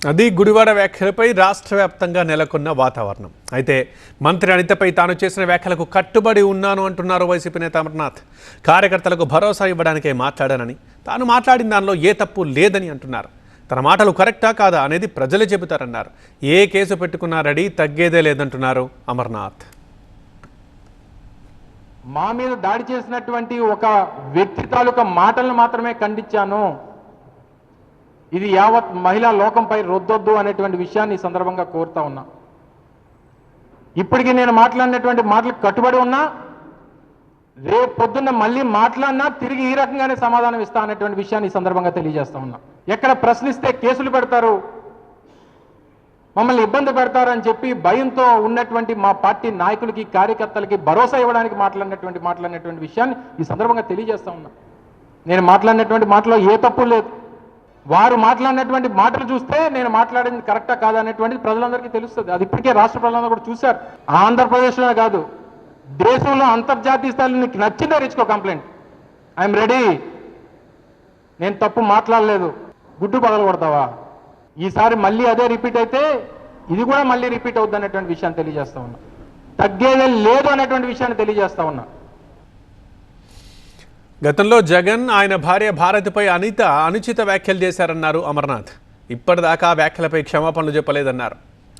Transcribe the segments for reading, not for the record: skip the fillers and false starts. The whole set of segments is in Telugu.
అది గుడివాడ వ్యాఖ్యలపై రాష్ట్ర వ్యాప్తంగా నెలకొన్న వాతావరణం. అయితే మంత్రి అనితపై తాను చేసిన వ్యాఖ్యలకు కట్టుబడి ఉన్నాను అంటున్నారు వైసీపీ నేత అమర్నాథ్. కార్యకర్తలకు భరోసా ఇవ్వడానికే మాట్లాడానని, తాను మాట్లాడిన దానిలో ఏ తప్పు లేదని అంటున్నారు. తన మాటలు కరెక్టా కాదా అనేది ప్రజలే చెబుతారన్నారు. ఏ కేసు పెట్టుకున్నా రెడీ, తగ్గేదే లేదంటున్నారు అమర్నాథ్. మా మీద దాడి చేసినటువంటి ఒక వ్యక్తి తాలూకా మాటలను మాత్రమే ఖండించాను. ఇది యావత్ మహిళా లోకంపై రుద్దొద్దు అనేటువంటి విషయాన్ని ఈ సందర్భంగా కోరుతా ఉన్నా. ఇప్పటికీ నేను మాట్లాడినటువంటి మాటలకు కట్టుబడి ఉన్నా, రేపు పొద్దున్న మళ్ళీ మాట్లాడినా తిరిగి ఈ రకంగానే సమాధానం ఇస్తా అనేటువంటి విషయాన్ని ఈ సందర్భంగా తెలియజేస్తా ఉన్నా. ఎక్కడ ప్రశ్నిస్తే కేసులు పెడతారు, మమ్మల్ని ఇబ్బంది పెడతారని చెప్పి భయంతో ఉన్నటువంటి మా పార్టీ నాయకులకి, కార్యకర్తలకి భరోసా ఇవ్వడానికి మాట్లాడినటువంటి విషయాన్ని ఈ సందర్భంగా తెలియజేస్తా ఉన్నా. నేను మాట్లాడినటువంటి మాటలో ఏ తప్పు లేదు. వారు మాట్లాడినటువంటి మాటలు చూస్తే నేను మాట్లాడింది కరెక్టా కాదా అనేటువంటిది ప్రజలందరికీ తెలుస్తుంది. అది ఇప్పటికే రాష్ట్ర ప్రజలందరూ కూడా చూశారు. ఆంధ్రప్రదేశ్లోనే కాదు, దేశంలో అంతర్జాతీయ స్థాయిలో నీకు నచ్చిందే రిచ్కో కంప్లైంట్. I'm ready. నేను తప్పు మాట్లాడలేదు. గుడ్డు పగలు కొడతావా? ఈసారి మళ్ళీ అదే రిపీట్ అయితే ఇది కూడా మళ్ళీ రిపీట్ అవుద్ది అనేటువంటి విషయాన్ని తెలియజేస్తా ఉన్నా. తగ్గేదే లేదు అనేటువంటి విషయాన్ని తెలియజేస్తా ఉన్నా. గతంలో జగన్ ఆయన భార్య భారతిపై అనుచిత వ్యాఖ్యలు చేశారన్నారు అమర్నాథ్. ఇప్పటిదాకా వ్యాఖ్యలపై క్షమాపణలు చెప్పలేదన్నారు.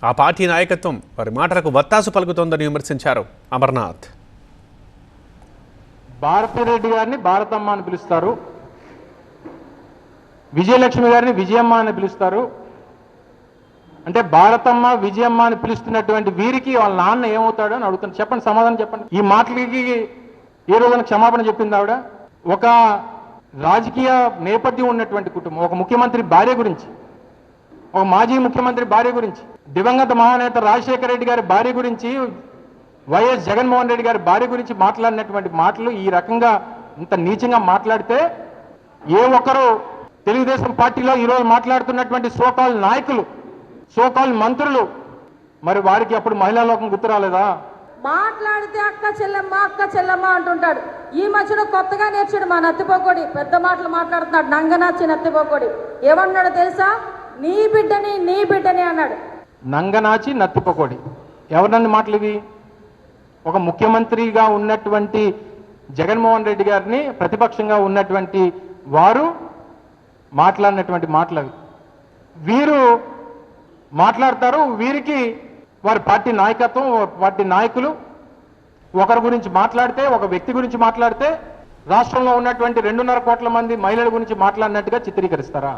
ఆ పార్టీ నాయకత్వం వారి మాటలకు వత్తాసు పలుకుతోందని విమర్శించారు అమర్నాథ్. భారతిరెడ్డి గారిని భారతమ్మ అని పిలుస్తారు, విజయలక్ష్మి గారిని విజయమ్మ అని పిలుస్తారు. అంటే భారతమ్మ, విజయమ్మ అని పిలుస్తున్నటువంటి వీరికి వాళ్ళ నాన్న ఏమవుతాడు అని అడుగుతాను. చెప్పండి, సమాధానం చెప్పండి. ఈ మాటలకి ఏ రోజున క్షమాపణ చెప్పింది ఆవిడ? ఒక రాజకీయ నేపథ్యం ఉన్నటువంటి కుటుంబం, ఒక ముఖ్యమంత్రి భార్య గురించి, ఒక మాజీ ముఖ్యమంత్రి భార్య గురించి, దివంగత మహానేత రాజశేఖర రెడ్డి గారి భార్య గురించి, వైఎస్ జగన్మోహన్ రెడ్డి గారి భార్య గురించి మాట్లాడినటువంటి మాటలు ఈ రకంగా ఇంత నీచంగా మాట్లాడితే ఏ ఒక్కరు తెలుగుదేశం పార్టీలో ఈరోజు మాట్లాడుతున్నటువంటి సోకాల్ నాయకులు, సోకాల్ మంత్రులు, మరి వారికి అప్పుడు మహిళా లోకం గుర్తు రాలేదా? మాట్లాడితే అక్క చెల్లెమ్మ అంటుంటాడు. ఈ మధ్యన కొత్తగా నేర్చాడు మా నత్తిపోకోడి. పెద్ద మాటలు మాట్లాడుతున్నాడు. నంగనాచి నత్తిపోకోడి ఏమన్నాడు తెలుసా? నీ బిడ్డని అన్నాడు. నంగనాచి నత్తిపోకోడి ఎవరన్నా మాటలు ఇవి? ఒక ముఖ్యమంత్రిగా ఉన్నటువంటి జగన్మోహన్ రెడ్డి గారిని ప్రతిపక్షంగా ఉన్నటువంటి వారు మాట్లాడినటువంటి మాటలు అవి. వీరు మాట్లాడతారు. వీరికి వారి పార్టీ నాయకత్వం, పార్టీ నాయకులు ఒకరి గురించి మాట్లాడితే, ఒక వ్యక్తి గురించి మాట్లాడితే రాష్ట్రంలో ఉన్నటువంటి 2.5 కోట్ల మంది మహిళల గురించి మాట్లాడినట్టుగా చిత్రీకరిస్తారా?